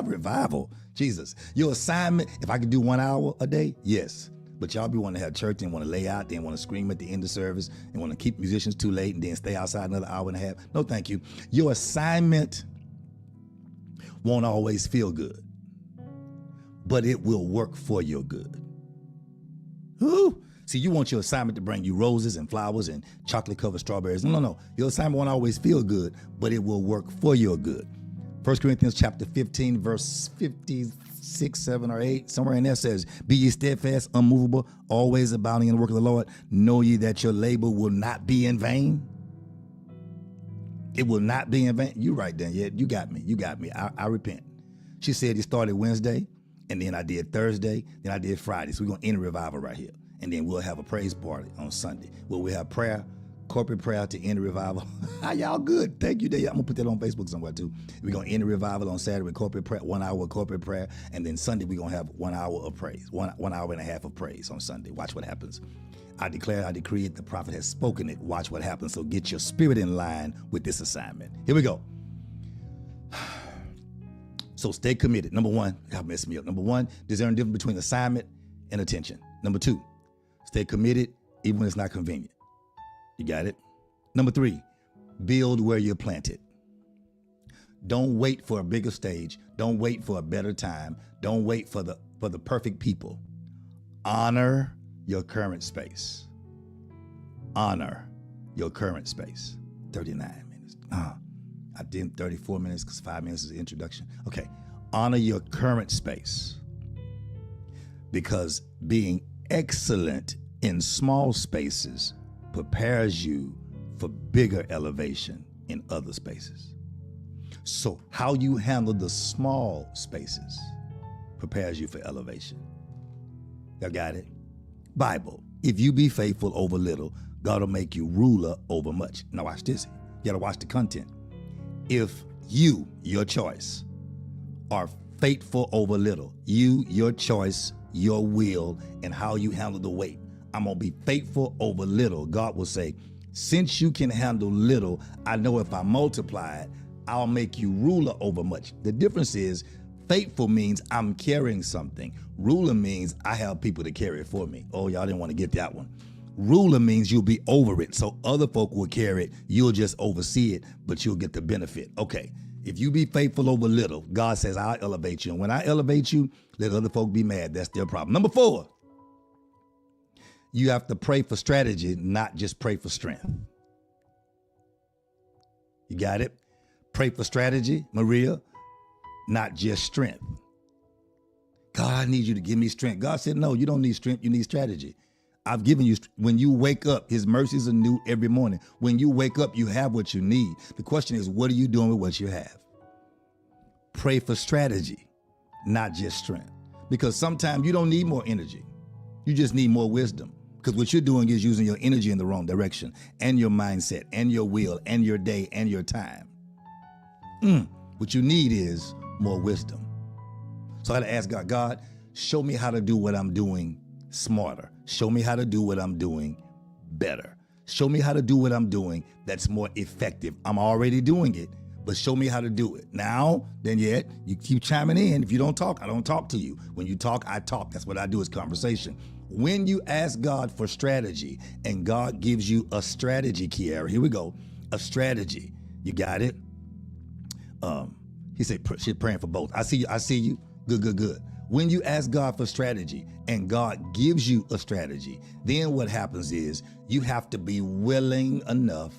Revival. Jesus. Your assignment, if I could do 1 hour a day, yes. But y'all be wanting to have church and want to lay out, then want to scream at the end of service and want to keep musicians too late and then stay outside another hour and a half. No, thank you. Your assignment won't always feel good, but it will work for your good. Woo! See, you want your assignment to bring you roses and flowers and chocolate-covered strawberries. No. Your assignment won't always feel good, but it will work for your good. 1 Corinthians chapter 15, verse 56, 7, or 8, somewhere in there says, be ye steadfast, unmovable, always abounding in the work of the Lord. Know ye that your labor will not be in vain. It will not be in vain. You right, Danielle. You got me. I repent. She said it started Wednesday, and then I did Thursday, then I did Friday. So we're going to end revival right here. And then we'll have a praise party on Sunday where we have prayer, corporate prayer to end the revival. Y'all good. Thank you. I'm going to put that on Facebook somewhere too. We're going to end the revival on Saturday with corporate prayer, 1 hour of corporate prayer. And then Sunday, we're going to have 1 hour of praise, 1 hour and a half of praise on Sunday. Watch what happens. I declare, I decree it. The prophet has spoken it. Watch what happens. So get your spirit in line with this assignment. Here we go. So stay committed. Number one, y'all messed me up. Number one, discern the difference between assignment and attention. Number 2, stay committed even when it's not convenient. You got it? Number 3, build where you're planted. Don't wait for a bigger stage. Don't wait for a better time. Don't wait for the perfect people. Honor your current space. Honor your current space. 39 minutes. I did 34 minutes because 5 minutes is the introduction. Okay. Honor your current space, because being excellent in small spaces prepares you for bigger elevation in other spaces. So how you handle the small spaces prepares you for elevation. Y'all got it? Bible. If you be faithful over little, God will make you ruler over much. Now watch this. You gotta watch the content. If you, your choice, are faithful over little, you, your choice, your will, and how you handle the weight, I'm gonna be faithful over little. God will say, since you can handle little, I know if I multiply it, I'll make you ruler over much. The difference is Faithful means I'm carrying something. Ruler means I have people to carry it for me. Oh, y'all didn't want to get that one. Ruler means you'll be over it. So other folk will carry it. You'll just oversee it, but you'll get the benefit. Okay. If you be faithful over little, God says, I'll elevate you. And when I elevate you, let other folk be mad. That's their problem. Number 4, you have to pray for strategy, not just pray for strength. You got it? Pray for strategy, Maria, not just strength. God, I need you to give me strength. God said, no, you don't need strength. You need strategy. I've given you, when you wake up, his mercies are new every morning. When you wake up, you have what you need. The question is, what are you doing with what you have? Pray for strategy, not just strength. Because sometimes you don't need more energy. You just need more wisdom. Because what you're doing is using your energy in the wrong direction, and your mindset, and your will, and your day, and your time. What you need is more wisdom. So I had to ask God, God, show me how to do what I'm doing smarter. Show me how to do what I'm doing better. Show me how to do what I'm doing that's more effective. I'm already doing it, but show me how to do it. Now, then yet, you keep chiming in. If you don't talk, I don't talk to you. When you talk, I talk. That's what I do, is conversation. When you ask God for strategy and God gives you a strategy, Kiara, here we go, a strategy. You got it? He said, she's praying for both. I see you. Good. When you ask God for strategy and God gives you a strategy, then what happens is you have to be willing enough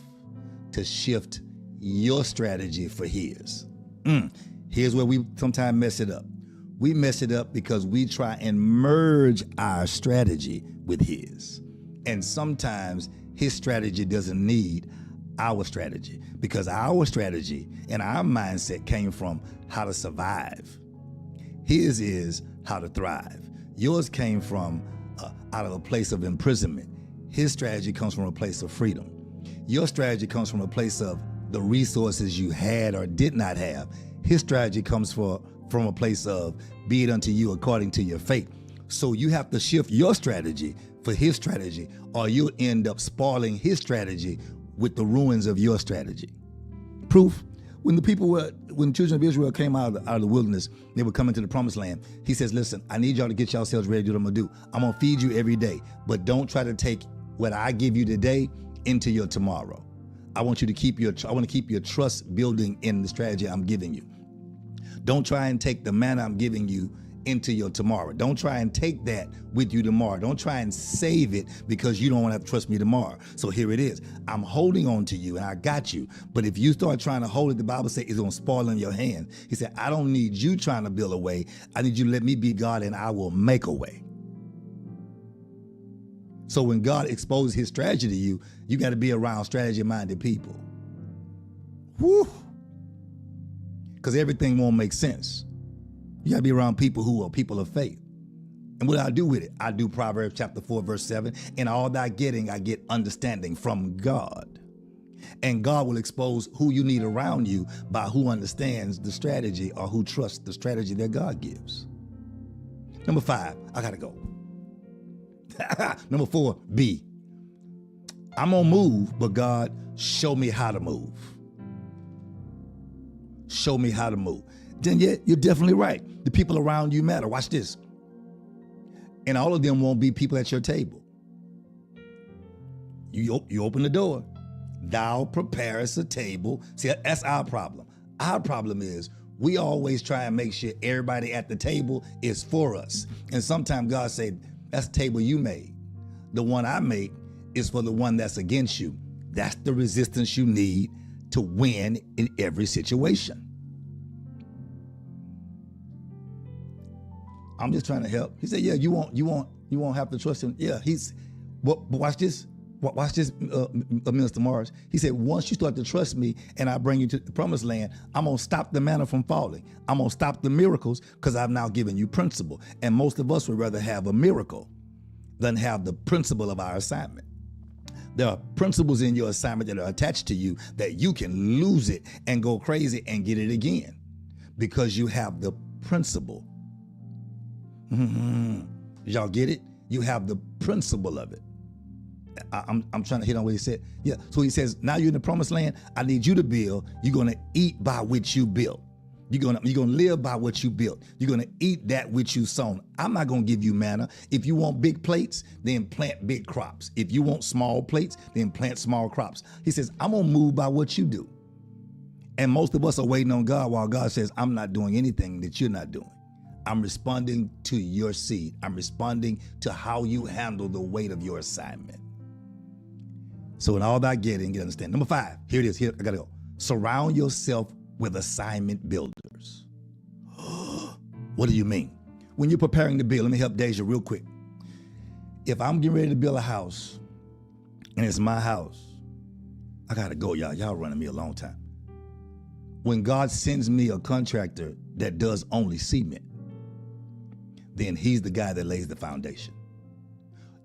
to shift your strategy for his. Here's where we sometimes mess it up. We mess it up because we try and merge our strategy with his. And sometimes his strategy doesn't need our strategy, because our strategy and our mindset came from how to survive. His is how to thrive. Yours came from out of a place of imprisonment. His strategy comes from a place of freedom. Your strategy comes from a place of the resources you had or did not have. His strategy comes from a place of be it unto you according to your faith. So you have to shift your strategy for his strategy, or you'll end up spoiling his strategy with the ruins of your strategy. Proof. When the children of Israel came out of the wilderness, they were coming to the promised land. He says, listen, I need y'all to get yourselves ready to do what I'm gonna do. I'm gonna feed you every day, but don't try to take what I give you today into your tomorrow. I want to keep your trust building in the strategy I'm giving you. Don't try and take the manna I'm giving you into your tomorrow. Don't try and take that with you tomorrow. Don't try and save it because you don't want to have to trust me tomorrow. So here it is. I'm holding on to you and I got you. But if you start trying to hold it, the Bible says it's going to spoil in your hands. He said, I don't need you trying to build a way. I need you to let me be God and I will make a way. So when God exposes his strategy to you, you got to be around strategy-minded people. Woo! Because everything won't make sense. You gotta be around people who are people of faith. And what I do with it, I do Proverbs chapter 4, verse 7. In all thy getting, I get understanding from God. And God will expose who you need around you by who understands the strategy or who trusts the strategy that God gives. Number 5, I gotta go. Number 4, B. I'm gonna move, but God, show me how to move. Show me how to move. Then yeah, you're definitely right. The people around you matter. Watch this. And all of them won't be people at your table. You open the door. Thou prepare us a table. See, that's our problem. Our problem is we always try and make sure everybody at the table is for us. And sometimes God said, that's the table you made. The one I make is for the one that's against you. That's the resistance you need to win in every situation. I'm just trying to help. He said, yeah, you won't have to trust him. Yeah, but watch this. Watch this, Minister Morris. He said, once you start to trust me and I bring you to the promised land, I'm going to stop the manna from falling. I'm going to stop the miracles because I've now given you principle. And most of us would rather have a miracle than have the principle of our assignment. There are principles in your assignment that are attached to you that you can lose it and go crazy and get it again because you have the principle. Did y'all get it? You have the principle of it. I'm trying to hit on what he said. Yeah. So he says, now you're in the promised land. I need you to build. You're going to eat by which you built. You're gonna live by what you built. You're gonna eat that which you sown. I'm not gonna give you manna. If you want big plates, then plant big crops. If you want small plates, then plant small crops. He says, I'm gonna move by what you do. And most of us are waiting on God while God says, I'm not doing anything that you're not doing. I'm responding to your seed. I'm responding to how you handle the weight of your assignment. So in all that getting, you understand. Number 5, here it is. Here, I gotta go. Surround yourself with assignment builders. What do you mean? When you're preparing to build, let me help Deja real quick. If I'm getting ready to build a house and it's my house, I gotta go, y'all. Y'all running me a long time. When God sends me a contractor that does only cement, then he's the guy that lays the foundation.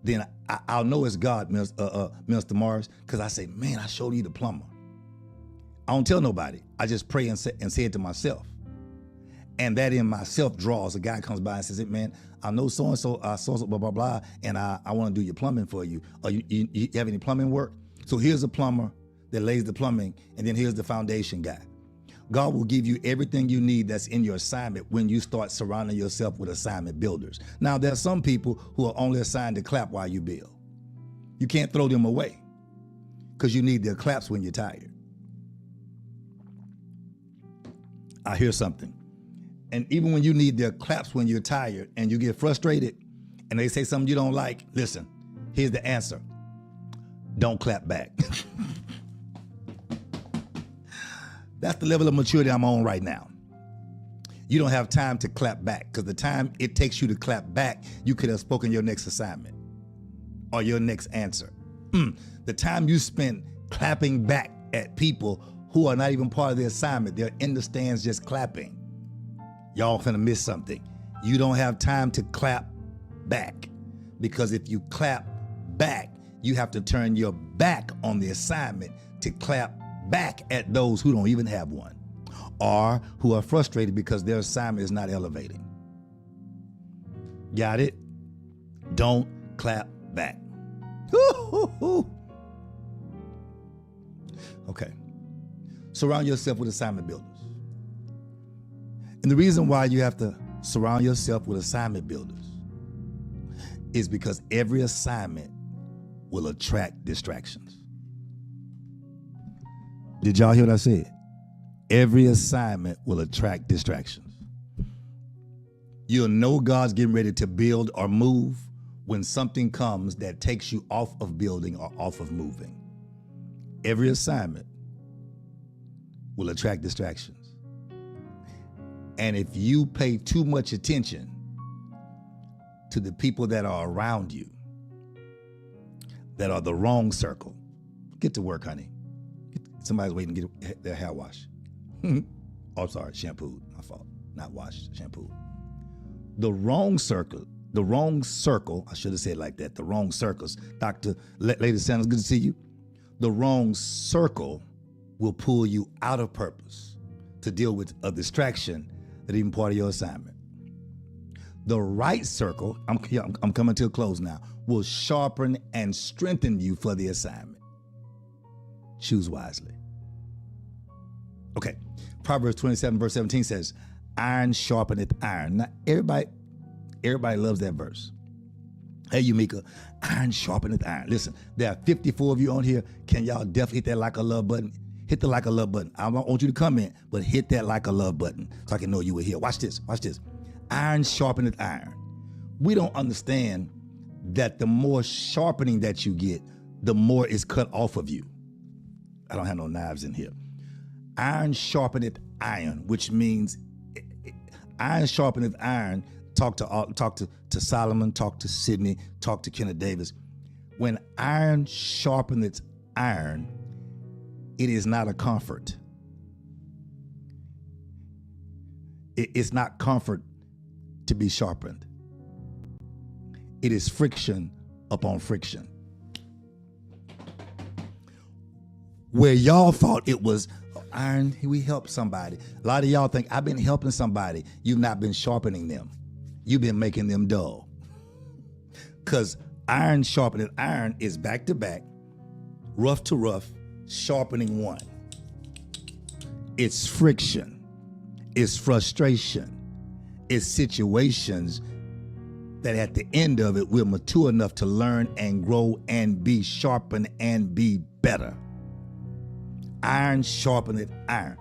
Then I'll know it's God, Mr. Morris, because I say, man, I showed you the plumber. I don't tell nobody. I just pray and say it to myself. And that in myself draws. A guy comes by and says, man, I know so-and-so, so-and-so, blah, blah, blah, and I want to do your plumbing for you. You have any plumbing work? So here's a plumber that lays the plumbing, and then here's the foundation guy. God will give you everything you need that's in your assignment when you start surrounding yourself with assignment builders. Now, there are some people who are only assigned to clap while you build. You can't throw them away because you need their claps when you're tired. I hear something. And even when you need their claps when you're tired and you get frustrated and they say something you don't like, listen, here's the answer. Don't clap back. That's the level of maturity I'm on right now. You don't have time to clap back because the time it takes you to clap back, you could have spoken your next assignment or your next answer. The time you spend clapping back at people who are not even part of the assignment, they're in the stands just clapping. Y'all finna miss something. You don't have time to clap back because if you clap back, you have to turn your back on the assignment to clap back at those who don't even have one or who are frustrated because their assignment is not elevating. Got it? Don't clap back. Okay. Surround yourself with assignment builders. And the reason why you have to surround yourself with assignment builders is because every assignment will attract distractions. Did y'all hear what I said? Every assignment will attract distractions. You'll know God's getting ready to build or move when something comes that takes you off of building or off of moving. Every assignment will attract distractions. And if you pay too much attention to the people that are around you, that are the wrong circle, get to work, honey. Somebody's waiting to get their hair washed. Oh, sorry, shampooed. My fault. Not washed, shampooed. The wrong circle, I should have said it like that, the wrong circles. Dr. Lady Sanders, good to see you. The wrong circle will pull you out of purpose to deal with a distraction that even part of your assignment. The right circle, I'm coming to a close now, will sharpen and strengthen you for the assignment. Choose wisely. Okay, Proverbs 27 verse 17 says, iron sharpeneth iron. Now, everybody loves that verse. Hey, Yumika, iron sharpeneth iron. Listen, there are 54 of you on here. Can y'all definitely hit that like a love button? Hit the like a love button. I don't want you to comment, but hit that like a love button so I can know you were here. Watch this. Iron sharpeneth iron. We don't understand that the more sharpening that you get, the more is cut off of you. I don't have no knives in here. Iron sharpeneth iron, which means iron sharpeneth iron. Talk to Solomon, talk to Sidney, talk to Kenneth Davis. When iron sharpeneth iron, it is not a comfort. It's not comfort to be sharpened. It is friction upon friction. Where y'all thought it was iron, we help somebody. A lot of y'all think I've been helping somebody. You've not been sharpening them. You've been making them dull. Because iron sharpening iron is back to back, rough to rough, sharpening one. It's friction. It's frustration. It's situations that at the end of it, we're mature enough to learn and grow and be sharpened and be better. Iron sharpeneth iron.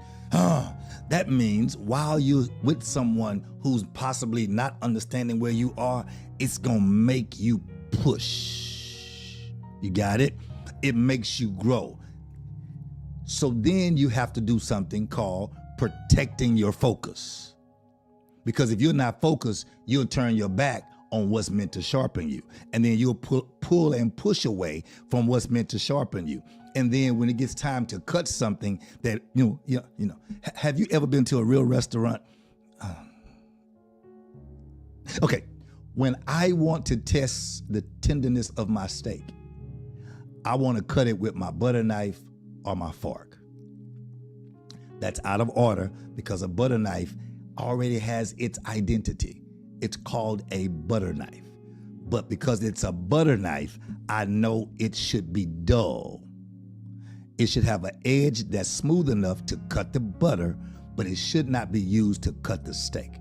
That means while you're with someone who's possibly not understanding where you are, it's going to make you push. You got it? It makes you grow. So then you have to do something called protecting your focus. Because if you're not focused, you'll turn your back on what's meant to sharpen you. And then you'll pull and push away from what's meant to sharpen you. And then when it gets time to cut something that, have you ever been to a real restaurant? Okay, when I want to test the tenderness of my steak, I want to cut it with my butter knife or my fork. That's out of order because a butter knife already has its identity. It's called a butter knife. But because it's a butter knife, I know it should be dull. It should have an edge that's smooth enough to cut the butter, but it should not be used to cut the steak.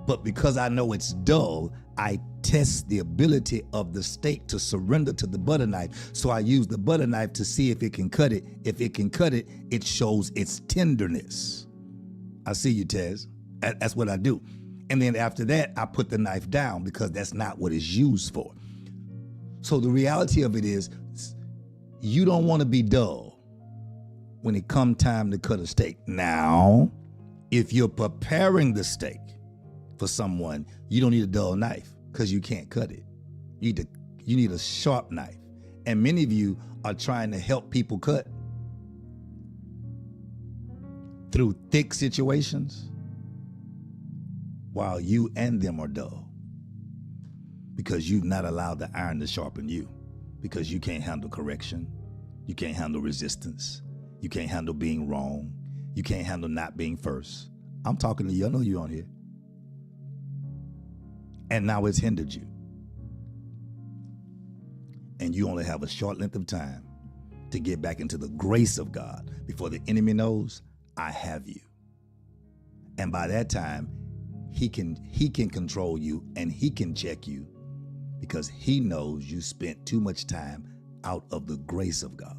But because I know it's dull, I test the ability of the steak to surrender to the butter knife. So I use the butter knife to see if it can cut it. If it can cut it, it shows its tenderness. I see you, Tez. That's what I do. And then after that, I put the knife down because that's not what it's used for. So the reality of it is, you don't want to be dull when it comes time to cut a steak. Now, if you're preparing the steak for someone, you don't need a dull knife because you can't cut it. You need a sharp knife. And many of you are trying to help people cut through thick situations while you and them are dull because you've not allowed the iron to sharpen you. Because you can't handle correction. You can't handle resistance. You can't handle being wrong. You can't handle not being first. I'm talking to you. I know you on here. And now it's hindered you. And you only have a short length of time to get back into the grace of God before the enemy knows I have you. And by that time, he can control you and he can check you, because he knows you spent too much time out of the grace of God.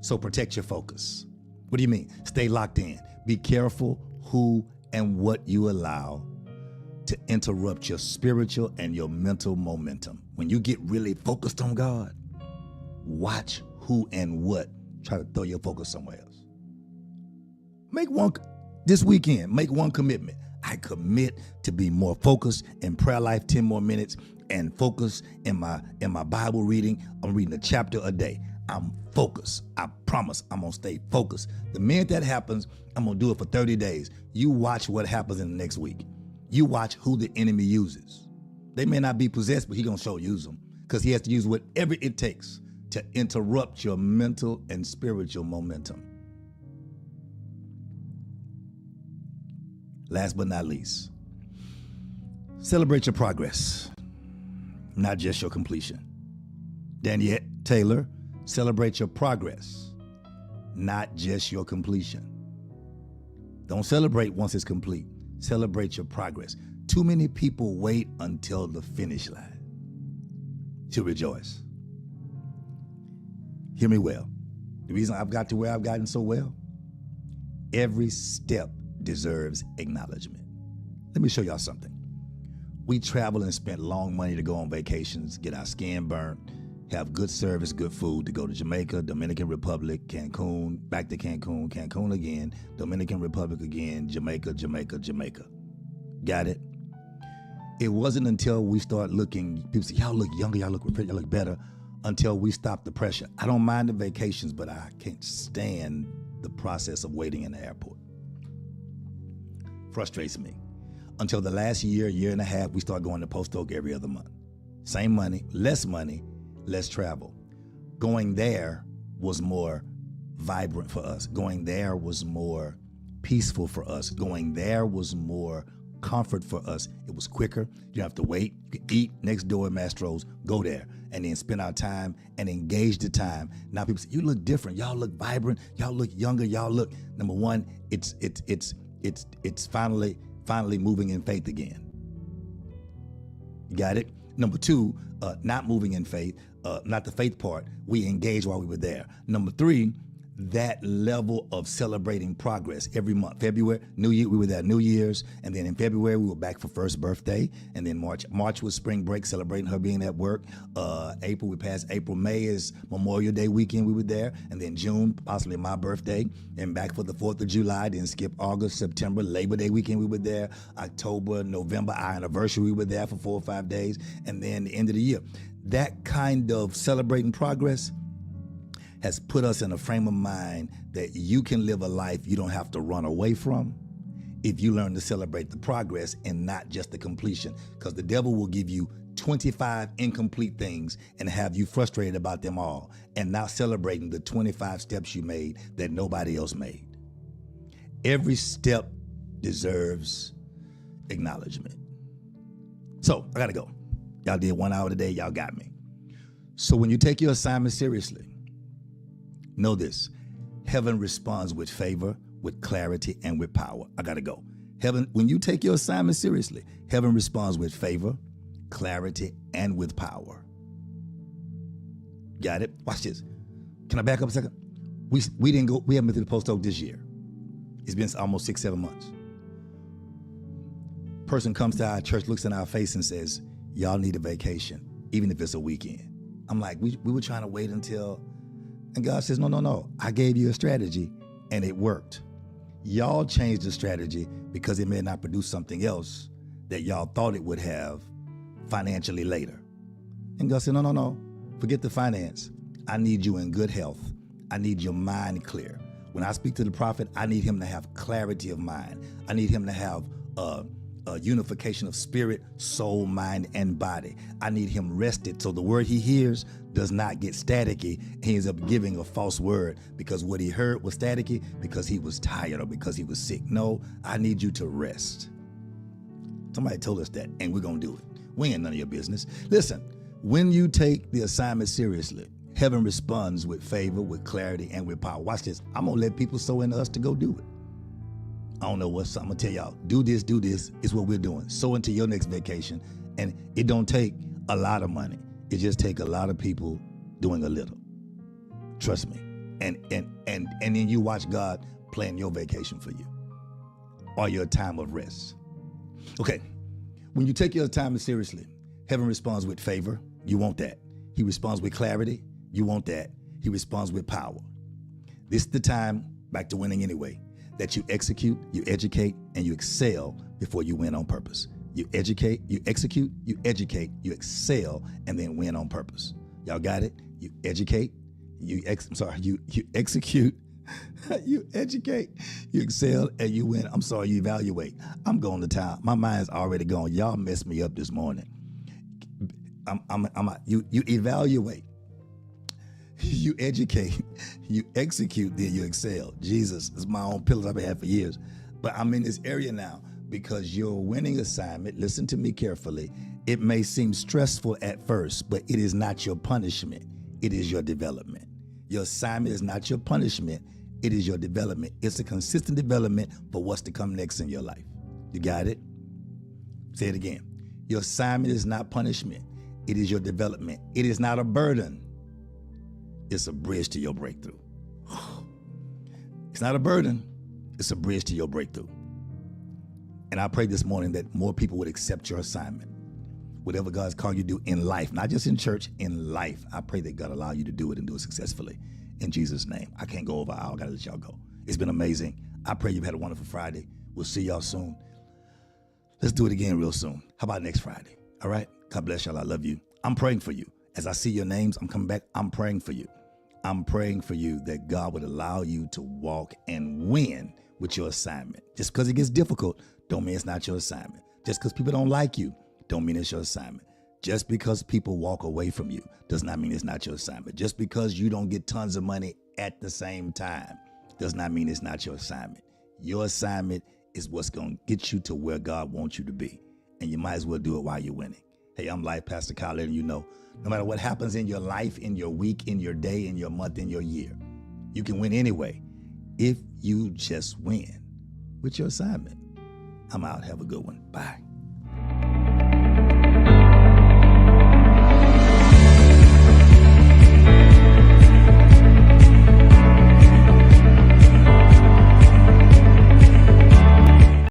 So protect your focus. What do you mean? Stay locked in. Be careful who and what you allow to interrupt your spiritual and your mental momentum. When you get really focused on God, watch who and what try to throw your focus somewhere else. This weekend, make one commitment. I commit to be more focused in prayer life, 10 more minutes, and focus in my Bible reading. I'm reading a chapter a day. I'm focused. I promise I'm going to stay focused. The minute that happens, I'm going to do it for 30 days. You watch what happens in the next week. You watch who the enemy uses. They may not be possessed, but he's going to sure use them because he has to use whatever it takes to interrupt your mental and spiritual momentum. Last but not least, celebrate your progress, not just your completion. Danielle Taylor, celebrate your progress, not just your completion. Don't celebrate once it's complete. Celebrate your progress. Too many people wait until the finish line to rejoice. Hear me well. The reason I've got to where I've gotten so well, every step deserves acknowledgement. Let me show y'all something. We travel and spent long money to go on vacations, get our skin burnt, have good service, good food, to go to Jamaica, Dominican Republic, Cancun, back to Cancun, Cancun again, Dominican Republic again, Jamaica, Jamaica, Jamaica. Got it? It wasn't until we start looking, people say, y'all look younger, y'all look refreshed, y'all look better, until we stop the pressure. I don't mind the vacations, but I can't stand the process of waiting in the airport. Frustrates me. Until the last year and a half, we start going to Post Oak every other month. Same money, less travel. Going there was more vibrant for us. Going there was more peaceful for us. Going there was more comfort for us. It was quicker. You don't have to wait. You can eat next door at Mastro's, go there, and then spend our time and engage the time. Now people say, you look different. Y'all look vibrant. Y'all look younger. Y'all look, number one, it's finally moving in faith again. You got it? Number two, not moving in faith, not the faith part. We engaged while we were there. Number three, that level of celebrating progress every month. February, New Year, we were there New Year's, and then in February we were back for first birthday, and then March was spring break, celebrating her being at work. April, we passed April. May is Memorial Day weekend, we were there, and then June, possibly my birthday, and back for the 4th of July, then skip August, September, Labor Day weekend, we were there. October, November, our anniversary, we were there for 4 or 5 days, and then the end of the year. That kind of celebrating progress has put us in a frame of mind that you can live a life you don't have to run away from if you learn to celebrate the progress and not just the completion. Because the devil will give you 25 incomplete things and have you frustrated about them all and not celebrating the 25 steps you made that nobody else made. Every step deserves acknowledgement. So I gotta go. Y'all did 1 hour today, y'all got me. So when you take your assignment seriously, know this, heaven responds with favor, with clarity, and with power. I gotta go. Heaven, when you take your assignment seriously, heaven responds with favor, clarity, and with power. Got it? Watch this. Can I back up a second? We haven't been to the post oak this year. It's been almost 6-7 months. Person comes to our church, looks in our face and says, y'all need a vacation, even if it's a weekend. I'm like, we were trying to wait until, and God says, no. I gave you a strategy and it worked. Y'all changed the strategy because it may not produce something else that y'all thought it would have financially later. And God said, no. Forget the finance. I need you in good health. I need your mind clear. When I speak to the prophet, I need him to have clarity of mind. I need him to have a unification of spirit, soul, mind, and body. I need him rested so the word he hears does not get staticky. He ends up giving a false word because what he heard was staticky because he was tired or because he was sick. No, I need you to rest. Somebody told us that, and we're going to do it. We ain't none of your business. Listen, when you take the assignment seriously, heaven responds with favor, with clarity, and with power. Watch this. I'm going to let people sow into us to go do it. I don't know what's, I'm gonna tell y'all, do this is what we're doing. Sow into your next vacation. And it don't take a lot of money. It just take a lot of people doing a little. Trust me. And then you watch God plan your vacation for you or your time of rest. Okay. When you take your time seriously, heaven responds with favor. You want that. He responds with clarity. You want that. He responds with power. This is the time, back to winning anyway, that you execute, you educate, and you excel before you win on purpose. You educate, you execute, you educate, you excel, and then win on purpose. Y'all got it? You educate, you execute, you educate, you excel, and you win. You evaluate. I'm going to town. My mind's already gone. Y'all messed me up this morning. You evaluate. You educate, you execute, then you excel. Jesus is my own pillar I've had for years. But I'm in this area now because your winning assignment, listen to me carefully, it may seem stressful at first, but it is not your punishment. It is your development. Your assignment is not your punishment. It is your development. It's a consistent development for what's to come next in your life. You got it? Say it again. Your assignment is not punishment. It is your development. It is not a burden. It's a bridge to your breakthrough. It's not a burden. It's a bridge to your breakthrough. And I pray this morning that more people would accept your assignment. Whatever God's called you to do in life, not just in church, in life. I pray that God allow you to do it and do it successfully. In Jesus' name. I can't go over. I gotta let y'all go. It's been amazing. I pray you've had a wonderful Friday. We'll see y'all soon. Let's do it again real soon. How about next Friday? All right? God bless y'all. I love you. I'm praying for you. As I see your names, I'm coming back. I'm praying for you. I'm praying for you that God would allow you to walk and win with your assignment. Just because it gets difficult, don't mean it's not your assignment. Just because people don't like you, don't mean it's your assignment. Just because people walk away from you does not mean it's not your assignment. Just because you don't get tons of money at the same time does not mean it's not your assignment. Your assignment is what's going to get you to where God wants you to be. And you might as well do it while you're winning. Hey, I'm Life Pastor Kyle, and you know, no matter what happens in your life, in your week, in your day, in your month, in your year, you can win anyway if you just win with your assignment. I'm out. Have a good one. Bye.